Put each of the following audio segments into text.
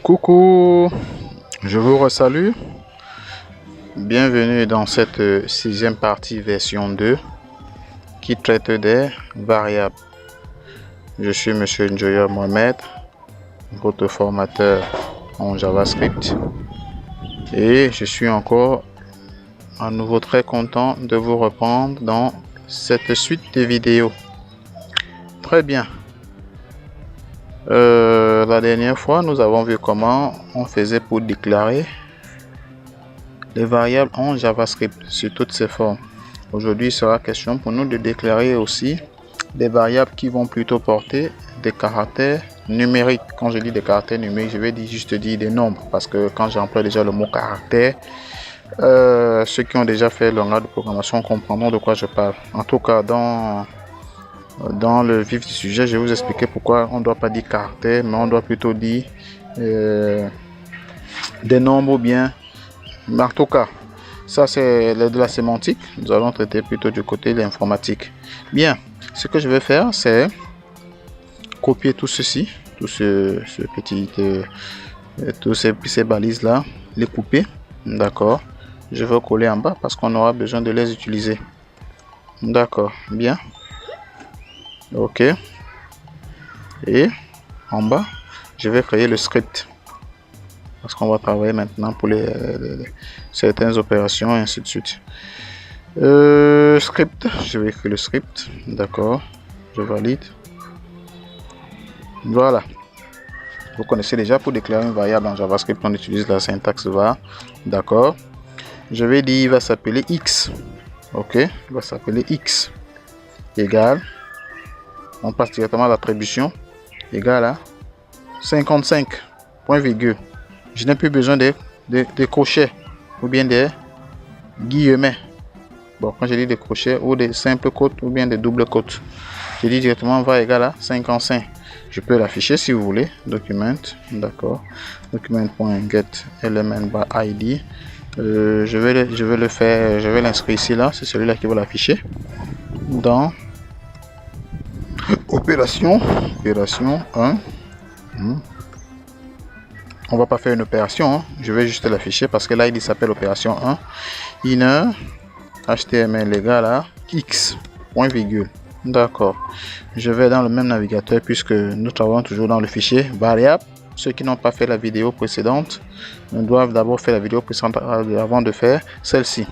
Coucou, je vous resalue. Bienvenue dans cette sixième partie version 2 qui traite des variables. Je suis Monsieur Njoya Mohamed, votre formateur en JavaScript, et je suis encore à nouveau très content de vous reprendre dans cette suite de vidéos. Très bien. La dernière fois, nous avons vu comment on faisait pour déclarer les variables en JavaScript sur toutes ses formes. Aujourd'hui, il sera question pour nous de déclarer aussi des variables qui vont plutôt porter des caractères numériques. Quand je dis des caractères numériques, je vais juste dire des nombres, parce que quand j'emploie déjà le mot caractère, ceux qui ont déjà fait le langage de programmation comprendront de quoi je parle. En tout cas, dans le vif du sujet, je vais vous expliquer pourquoi on ne doit pas dire caractère, mais on doit plutôt dire des nombres ou bien. Mais en tout cas, ça c'est de la sémantique. Nous allons traiter plutôt du côté de l'informatique. Bien, ce que je vais faire, c'est copier tout ceci, tous ces balises là, les couper. D'accord. Je vais coller en bas parce qu'on aura besoin de les utiliser. D'accord. Bien. Ok, et en bas je vais créer le script parce qu'on va travailler maintenant pour certaines opérations et ainsi de suite. Script, je vais écrire le script. D'accord, je valide. Voilà, vous connaissez déjà, pour déclarer une variable en JavaScript on utilise la syntaxe var. D'accord, je vais dire il va s'appeler x. Ok, il va s'appeler x égale, on passe directement à l'attribution, égale à 55, point virgule. Je n'ai plus besoin des crochets ou bien des guillemets. Bon, quand je dis des crochets ou des simples côtes ou bien des doubles côtes, je dis directement va égal à 55. Je peux l'afficher si vous voulez. Document, d'accord. Document.getElementById. Je vais le faire, je vais l'inscrire ici là. C'est celui-là qui va l'afficher dans opération 1. On va pas faire une opération, hein. Je vais juste l'afficher parce que là il s'appelle opération 1. Inner HTML égale à x, point virgule. D'accord, je vais dans le même navigateur puisque nous travaillons toujours dans le fichier variable. Ceux qui n'ont pas fait la vidéo précédente doivent d'abord faire la vidéo précédente avant de faire celle-ci.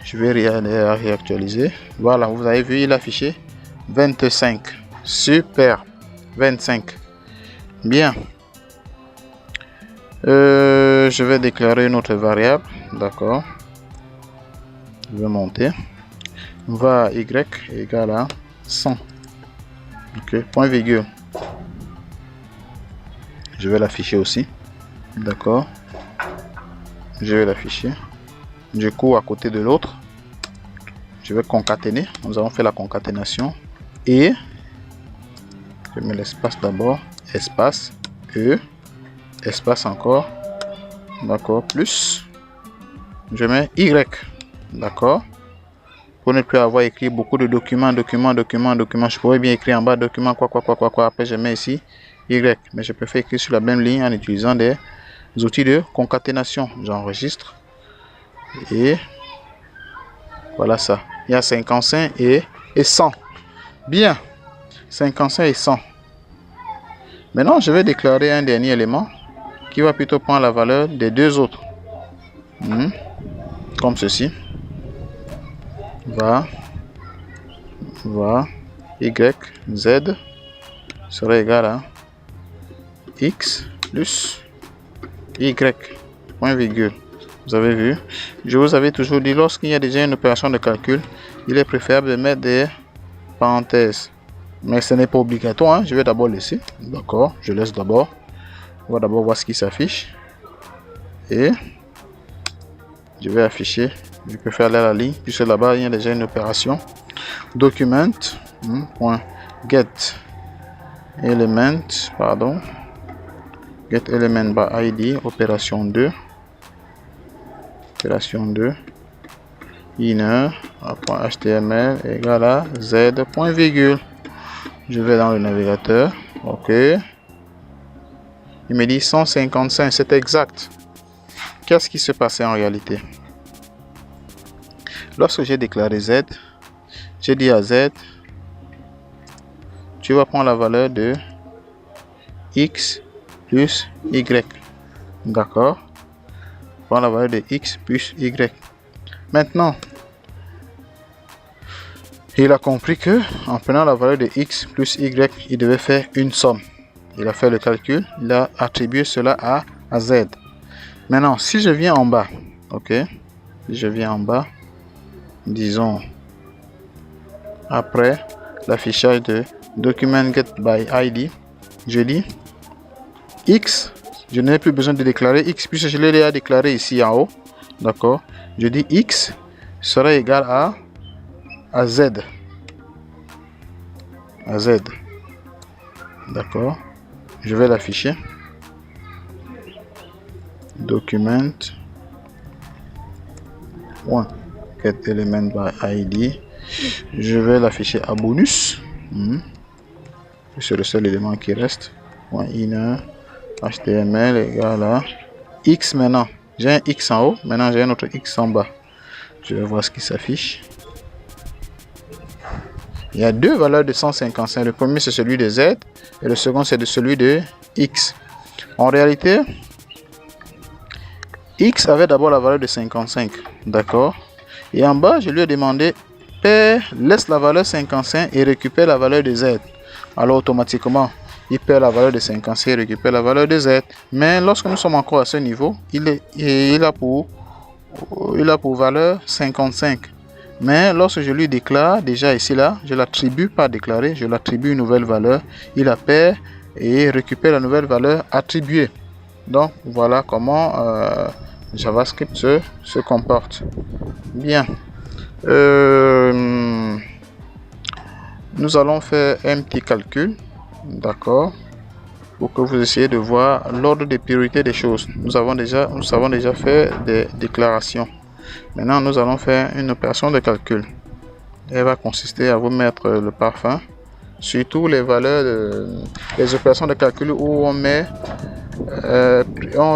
Je vais réactualiser. Voilà, vous avez vu, il a affiché 25. Super, 25. Bien. Je vais déclarer une autre variable. D'accord. Je vais monter. Va y égale à 100. Ok, point virgule. Je vais l'afficher aussi. D'accord. Je vais l'afficher. Du coup, à côté de l'autre, je vais concaténer. Nous avons fait la concaténation. Et je mets l'espace d'abord, espace, E, espace encore, d'accord, plus, je mets Y, d'accord, pour ne plus avoir écrit beaucoup de documents, je pourrais bien écrire en bas document, quoi, après je mets ici Y, mais je préfère écrire sur la même ligne en utilisant des outils de concaténation. J'enregistre, et voilà ça, il y a 55 et 100, bien. 55 et 100. Maintenant, je vais déclarer un dernier élément qui va plutôt prendre la valeur des deux autres. Comme ceci. Va y z sera égal à x plus y, point virgule. Vous avez vu, je vous avais toujours dit, lorsqu'il y a déjà une opération de calcul, il est préférable de mettre des parenthèses. Mais ce n'est pas obligatoire, hein. Je vais d'abord laisser. D'accord, je laisse d'abord. On va d'abord voir ce qui s'affiche. Et je vais afficher. Je peux faire la ligne, puisque là-bas, il y a déjà une opération. Document. Get element. Pardon. Get element by ID. Opération 2. Opération 2. Inner. .html égale à z. Point virgule. Je vais dans le navigateur, ok. Il me dit 155, c'est exact. Qu'est-ce qui se passait en réalité? Lorsque j'ai déclaré Z, j'ai dit à Z, tu vas prendre la valeur de X plus Y. D'accord? Prends la valeur de X plus Y. Maintenant, il a compris que en prenant la valeur de X plus Y, il devait faire une somme. Il a fait le calcul, il a attribué cela à Z. Maintenant, si je viens en bas, ok, si je viens en bas, disons, après l'affichage de document get by ID, je dis X, je n'ai plus besoin de déclarer X puisque je l'ai déjà déclaré ici en haut, d'accord. Je dis X sera égal à Z, d'accord. Je vais l'afficher, document get element by ID, je vais l'afficher à bonus, c'est le seul élément qui reste, .inner HTML égale à X. Maintenant j'ai un X en haut, maintenant j'ai un autre X en bas. Je vais voir ce qui s'affiche. Il y a deux valeurs de 155. Le premier c'est celui de Z et le second c'est de celui de X. En réalité, X avait d'abord la valeur de 55, d'accord. Et en bas, je lui ai demandé, laisse la valeur 55 et récupère la valeur de Z. Alors automatiquement, il perd la valeur de 55 et récupère la valeur de Z. Mais lorsque nous sommes encore à ce niveau, il a pour valeur 55. Mais lorsque je lui déclare, déjà ici là, je l'attribue pas déclaré, je l'attribue une nouvelle valeur. Il la perd et récupère la nouvelle valeur attribuée. Donc voilà comment JavaScript se comporte. Bien. Nous allons faire un petit calcul, d'accord, pour que vous essayiez de voir l'ordre de priorité des choses. Nous avons déjà fait des déclarations. Maintenant, nous allons faire une opération de calcul. Elle va consister à vous mettre le parfum sur toutes les valeurs, les opérations de calcul où on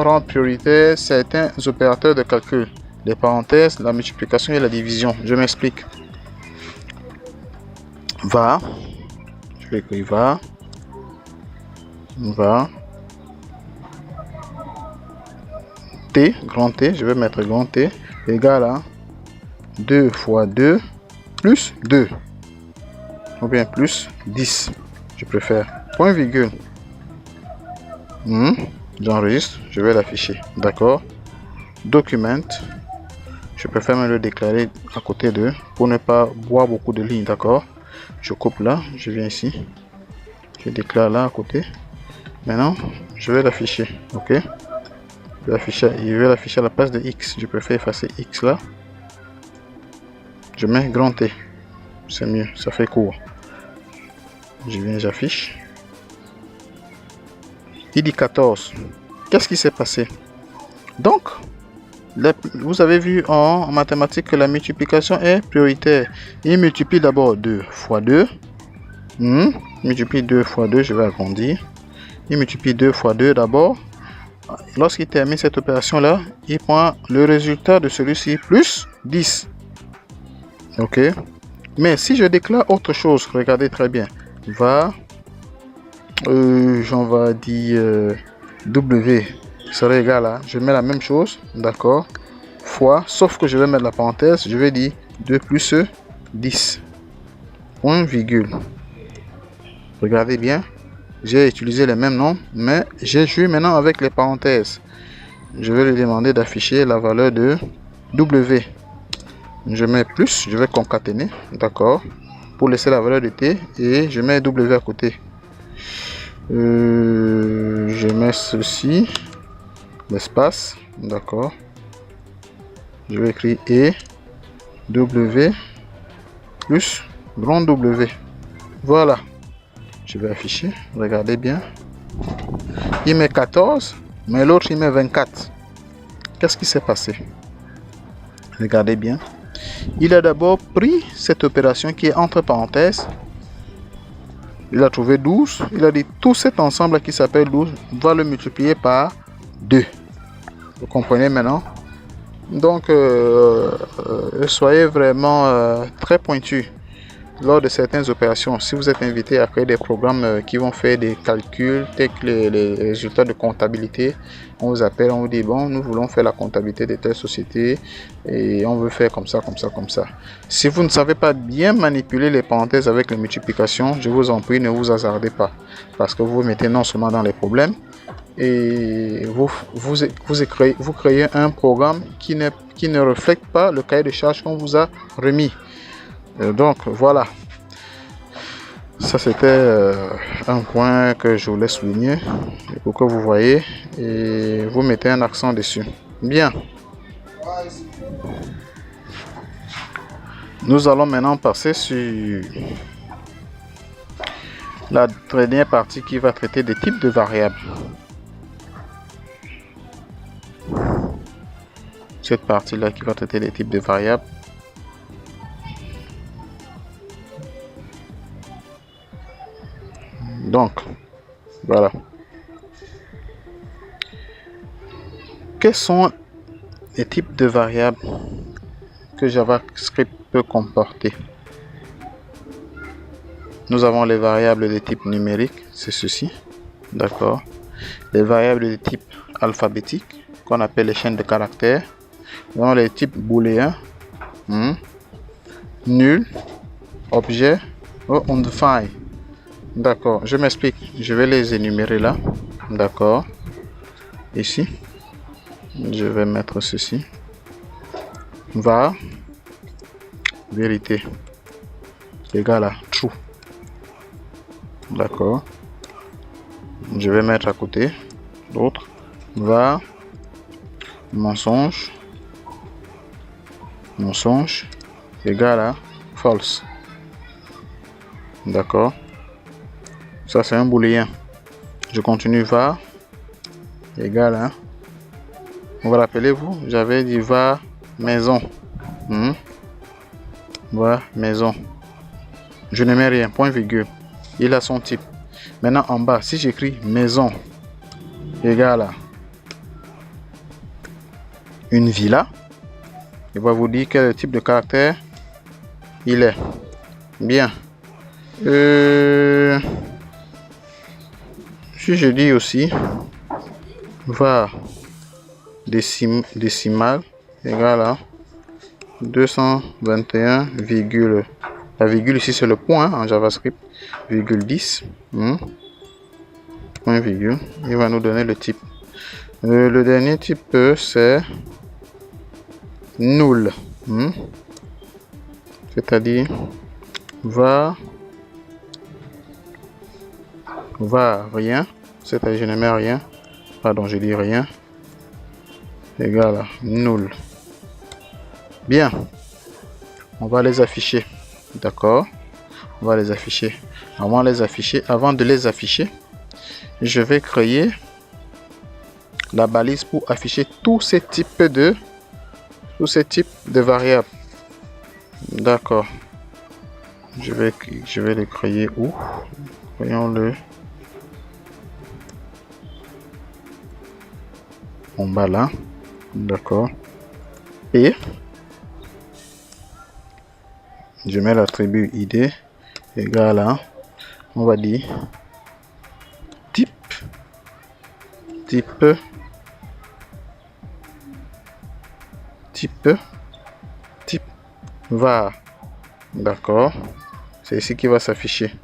rend priorité certains opérateurs de calcul, les parenthèses, la multiplication et la division. Je m'explique. Va, je vais écrire va, T, grand T, je vais mettre grand T, égale à 2 fois 2 plus 2, ou bien plus 10, je préfère, point virgule. J'enregistre, je vais l'afficher, d'accord. Document, je préfère me le déclarer à côté de, pour ne pas boire beaucoup de lignes, d'accord. Je coupe là, je viens ici, je déclare là à côté. Maintenant, je vais l'afficher, ok. Je vais l'afficher à la place de X. Je préfère effacer X là. Je mets grand T, c'est mieux, ça fait court. Je viens, j'affiche. Il dit 14. Qu'est-ce qui s'est passé? Donc, vous avez vu en mathématiques que la multiplication est prioritaire. Il multiplie d'abord 2 fois 2. Il multiplie 2 fois 2, je vais agrandir. Il multiplie 2 fois 2 d'abord. Lorsqu'il termine cette opération là, il prend le résultat de celui-ci plus 10. Ok. Mais si je déclare autre chose, regardez très bien. Va, j'en vais dire W serait égal à, je mets la même chose, d'accord, fois, sauf que je vais mettre la parenthèse, je vais dire 2 plus 10. Point virgule. Regardez bien. J'ai utilisé les mêmes noms, mais j'ai joué maintenant avec les parenthèses. Je vais lui demander d'afficher la valeur de W. Je mets plus, je vais concaténer, d'accord, pour laisser la valeur de T, et je mets W à côté. Je mets ceci, l'espace, d'accord. Je vais écrire E, W, plus grand W. Voilà. Je vais afficher, regardez bien. Il met 14, mais l'autre il met 24. Qu'est-ce qui s'est passé? Regardez bien. Il a d'abord pris cette opération qui est entre parenthèses. Il a trouvé 12. Il a dit tout cet ensemble qui s'appelle 12 va le multiplier par 2. Vous comprenez maintenant? Donc, soyez vraiment très pointu lors de certaines opérations. Si vous êtes invité à créer des programmes qui vont faire des calculs tels que les résultats de comptabilité, on vous appelle, on vous dit bon, nous voulons faire la comptabilité de telle société et on veut faire comme ça, comme ça, comme ça. Si vous ne savez pas bien manipuler les parenthèses avec les multiplications, je vous en prie, ne vous hasardez pas, parce que vous vous mettez non seulement dans les problèmes et vous créez un programme qui ne reflète pas le cahier de charges qu'on vous a remis. Donc voilà, ça c'était un point que je voulais souligner pour que vous voyez et vous mettez un accent dessus. Bien, nous allons maintenant passer sur la dernière partie qui va traiter des types de variables. Cette partie là qui va traiter des types de variables. Donc, voilà. Quels sont les types de variables que JavaScript peut comporter? Nous avons les variables de type numérique, c'est ceci. D'accord. Les variables de type alphabétique, qu'on appelle les chaînes de caractères. Nous avons les types booléens, nul, objet, undefined. D'accord, je m'explique. Je vais les énumérer là. D'accord. Ici, je vais mettre ceci. Va, vérité, égal à true. D'accord. Je vais mettre à côté d'autres. Va, mensonge, mensonge, égal à false. D'accord. Ça c'est un booléen. Je continue va égal à, vous rappelez-vous, j'avais dit va maison. Va maison. Je ne mets rien, point virgule. Il a son type. Maintenant en bas, si j'écris maison égal à une villa, il va vous dire quel type de caractère il est. Bien. Si je dis aussi va décimal égal à 221, la virgule ici c'est le point en JavaScript, virgule 10, point virgule, il va nous donner le type. Le dernier type c'est null, c'est-à-dire va rien, c'est-à-dire je ne mets rien, pardon, je dis rien, égal à null. Bien, on va les afficher, d'accord, on va les afficher. Avant de les afficher, je vais créer la balise pour afficher tous ces types de variables. D'accord, je vais les créer où? Voyons-le en bas là. D'accord, et je mets l'attribut id égal à, on va dire type var. D'accord, c'est ici qui va s'afficher.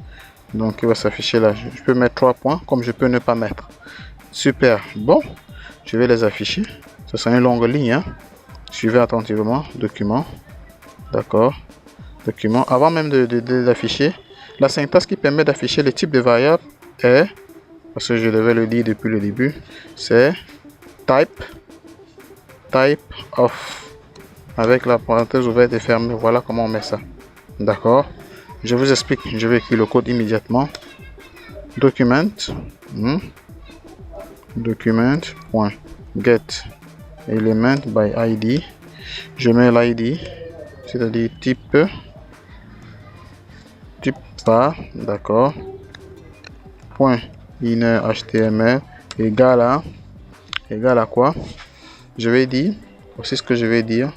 Donc il va s'afficher là. Je peux mettre 3 points comme je peux ne pas mettre. Super. Bon, je vais les afficher. Ce sera une longue ligne, suivez attentivement. Document. D'accord, document. Avant même de les afficher, la syntaxe qui permet d'afficher les types de variables est, parce que je devais le dire depuis le début, c'est type of, avec la parenthèse ouverte et fermée. Voilà comment on met ça. D'accord, je vous explique. Je vais écrire le code immédiatement. Document document.get element by id. Je mets l'id, c'est-à-dire type var. D'accord, point inner HTML égale à quoi? Je vais dire, voici ce que je vais dire.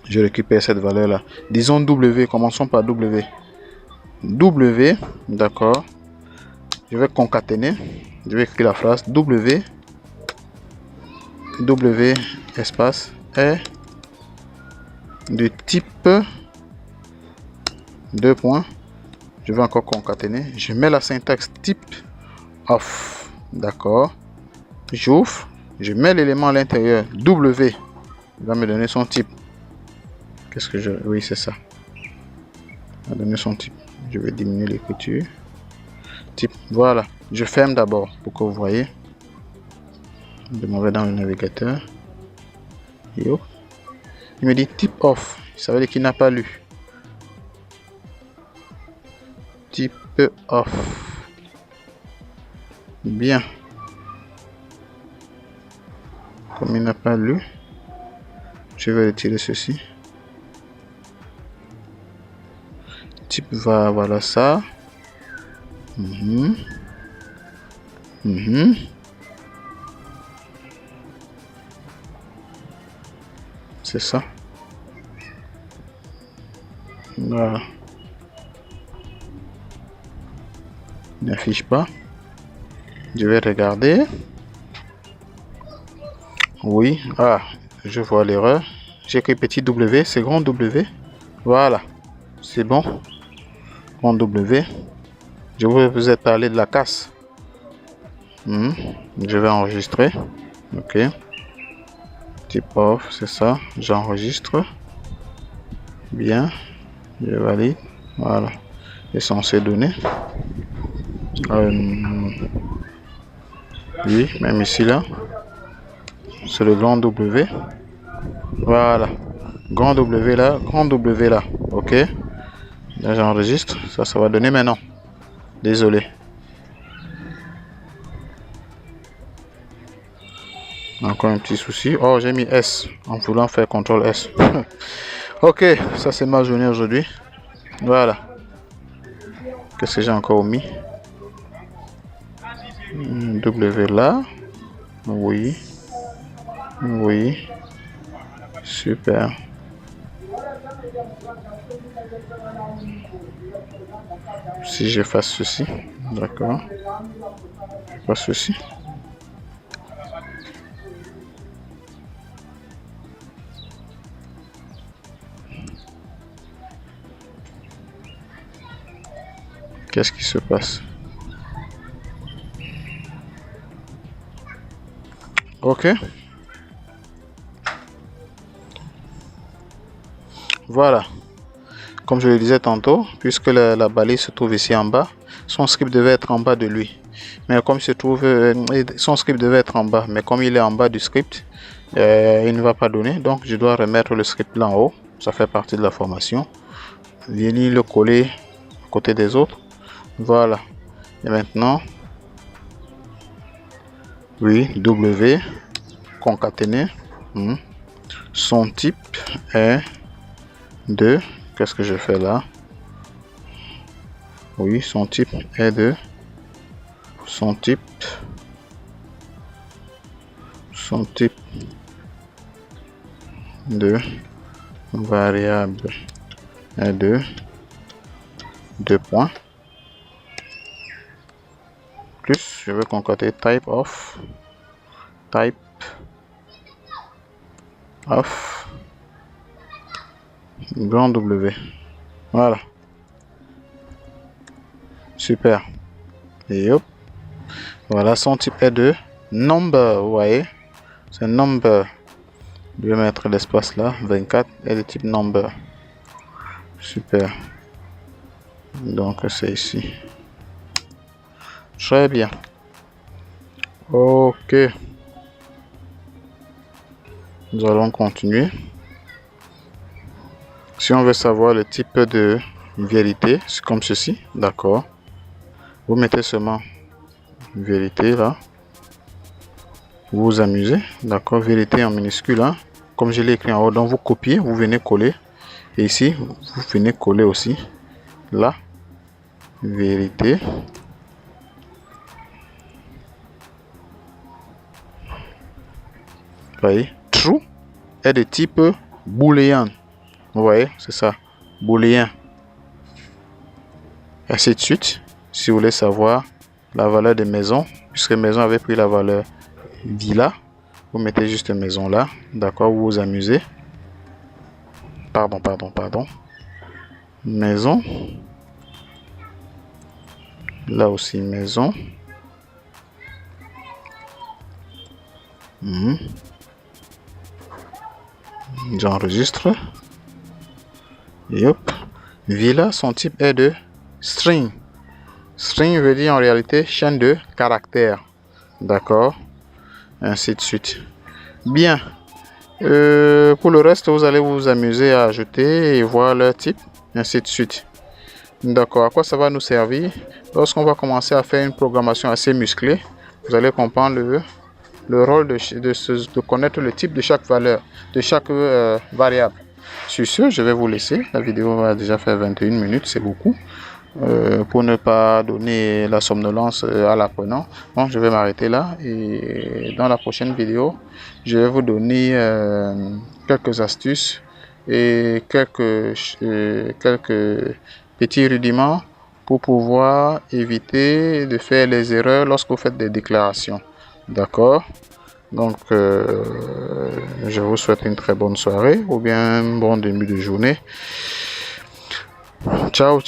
Je récupère cette valeur là. Disons W, commençons par W. W, d'accord. Je vais concaténer. Je vais écrire la phrase W espace est de type 2 points. Je vais encore concaténer. Je mets la syntaxe type of. D'accord. J'ouvre. Je mets l'élément à l'intérieur. W. Il va me donner son type. Qu'est-ce que je... Oui, c'est ça. Il va donner son type. Je vais diminuer l'écriture. Type. Voilà. Je ferme d'abord pour que vous voyez. Je m'en vais dans le navigateur. Yo. Il me dit type off. Ça veut dire qu'il n'a pas lu. Type off. Bien. Comme il n'a pas lu, je vais retirer ceci. Type va, voilà ça. C'est ça. Voilà. Il n'affiche pas. Je vais regarder. Oui. Ah, je vois l'erreur. J'ai écrit petit W, c'est grand W. Voilà. C'est bon. Grand W. Je vous ai parlé de la casse. Je vais enregistrer. Ok. Type off, c'est ça. J'enregistre. Bien. Je valide. Voilà. C'est censé donner. Oui, même ici là. C'est le grand W. Voilà. Grand W là. Grand W là. Ok. Là j'enregistre. Ça va donner maintenant. Désolé. Encore un petit souci. Oh, j'ai mis S en voulant faire CTRL S. Ok, ça c'est ma journée aujourd'hui. Voilà. Qu'est-ce que j'ai encore mis? W là. Oui. Oui. Super. Si j'efface ceci. D'accord. J'efface ceci. Qu'est-ce qui se passe? Ok. Voilà. Comme je le disais tantôt, puisque la balise se trouve ici en bas, son script devait être en bas de lui. Mais comme il se trouve, son script devait être en bas, mais comme il est en bas du script, il ne va pas donner. Donc je dois remettre le script là en haut. Ça fait partie de la formation. Venir le coller à côté des autres. Voilà. Et maintenant, oui, W, concaténer. Son type est de... Qu'est-ce que je fais là? Oui, son type est de... Son type de variable est de 2 points. Plus, je vais concaténer type of grand W. Voilà. Super. Et hop. Voilà, son type est de number. Vous voyez, c'est number. Je vais mettre l'espace là. 24 est de type number. Super. Donc c'est ici. Très bien. Ok. Nous allons continuer. Si on veut savoir le type de vérité, c'est comme ceci. D'accord. Vous mettez seulement vérité là. Vous vous amusez. D'accord. Vérité en minuscule. Hein? Comme je l'ai écrit en haut. Donc vous copiez, vous venez coller. Et ici, vous venez coller aussi. Là. Vérité. Vous voyez, true est de type booléen. Vous voyez, c'est ça, booléen. Ainsi de suite. Si vous voulez savoir la valeur de maison, puisque maison avait pris la valeur villa, vous mettez juste maison là, d'accord, vous vous amusez. Pardon. Maison. Là aussi, maison. J'enregistre. Et hop. Villa, son type est de string. String veut dire en réalité chaîne de caractères. D'accord. Ainsi de suite. Bien. Pour le reste, vous allez vous amuser à ajouter et voir leur type. Ainsi de suite. D'accord. À quoi ça va nous servir? Lorsqu'on va commencer à faire une programmation assez musclée, vous allez comprendre le rôle de connaître le type de chaque valeur, de chaque variable. Sur ce, je vais vous laisser. La vidéo va déjà faire 21 minutes, c'est beaucoup. Pour ne pas donner la somnolence à l'apprenant. Bon, je vais m'arrêter là et dans la prochaine vidéo, je vais vous donner quelques astuces et quelques petits rudiments pour pouvoir éviter de faire les erreurs lorsque vous faites des déclarations. D'accord? Donc, je vous souhaite une très bonne soirée ou bien un bon début de journée. Ciao.